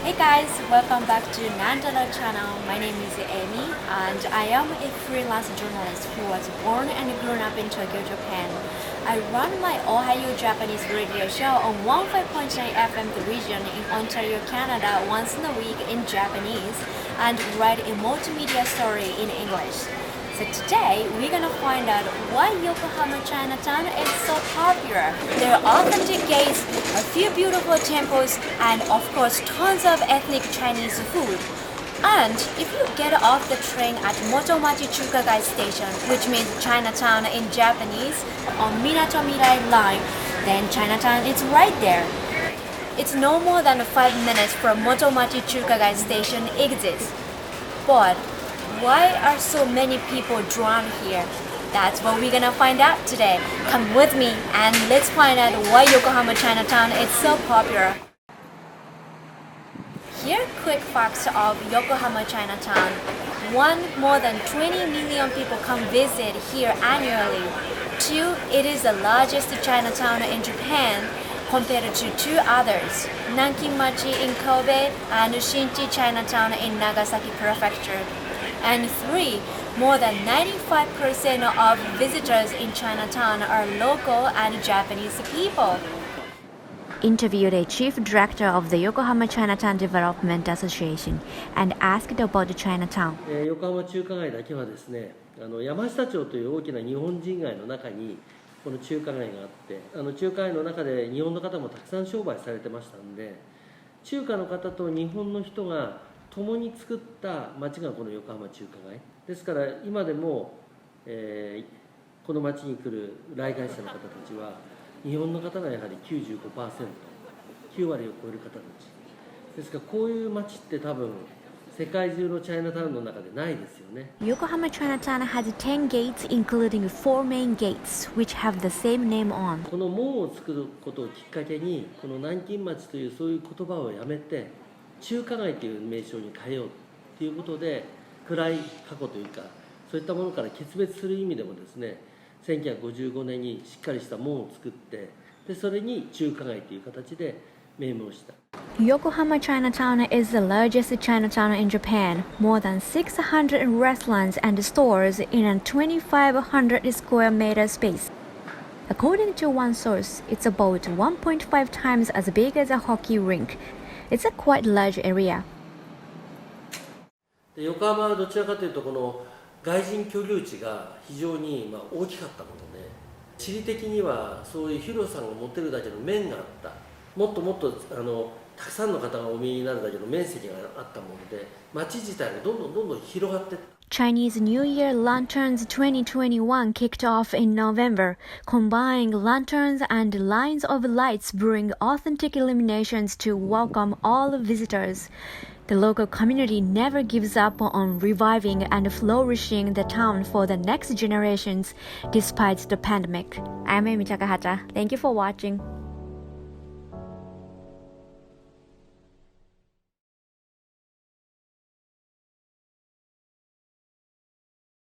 Hey guys, welcome back to Nandala channel. My name is Amy and I am a freelance journalist who was born and grown up in Tokyo, Japan. I run my Ohio Japanese radio show on 105.9 FM The Region in Ontario, Canada once in a week in Japanese and write a multimedia story in English. So today, we're gonna find out why Yokohama Chinatown is so popular. There are authentic gates, a few beautiful temples, and of course tons of ethnic Chinese food. And if you get off the train at Motomachi Chukagai Station, which means Chinatown in Japanese, on Minato Mirai line, then Chinatown is right there. It's no more than 5 minutes from Motomachi Chukagai Station exits. But why are so many people drawn here? That's what we're gonna find out today. Come with me and let's find out why Yokohama Chinatown is so popular. Here are quick facts of Yokohama Chinatown. 1. More than 20 million people come visit here annually. 2. It is the largest Chinatown in Japan compared to 2 others, Nankin-machi in Kobe and Shinchi Chinatown in Nagasaki Prefecture. And 3. More than 95% of visitors in Chinatown are local and Japanese people. Interviewed a chief director of the Yokohama Chinatown Development Association and asked about the Chinatown. 横浜中華街だけはですね、山下町という大きな日本人街の中にこの中華街があって、中華街の中で日本の方もたくさん商売されてましたんで、中華の方と日本の人が共に作った町がこの横浜中華街ですから、今でも、この町に来る来街者の方たちは日本の方がやはり 95%、9割を超える方たちですから、こういう町って多分世界中のチャイナタウンの中でないですよね。 Yokohama Chinatown has 10 gates including 4 main gates which have the same name on. この門を作ることをきっかけに、この南京町というそういう言葉をやめて中華街という名称に変えようということで、暗い過去というかそういったものから決別する意味でもですね、1955年にしっかりした門を作って、でそれに中華街という形で命名をした。 Yokohama Chinatown is the largest Chinatown in Japan, more than 600 restaurants and stores in a 2,500 square meter space. According to one source, it's about 1.5 times as big as a hockey rink. It's a quite large area. で横浜はどちらかというとこの外人居留地が非常に大きかったもので、地理的にはそういう広さを持てるだけの面があった、もっともっとたくさんの方がお見えになるだけの面積があったもので、街自体がどんどん広がっていった。 Chinese New Year Lanterns 2021 kicked off in November. Combining lanterns and lines of lights bring authentic illuminations to welcome all visitors. The local community never gives up on reviving and flourishing the town for the next generations despite the pandemic. I'm Amy Takahata. Thank you for watching.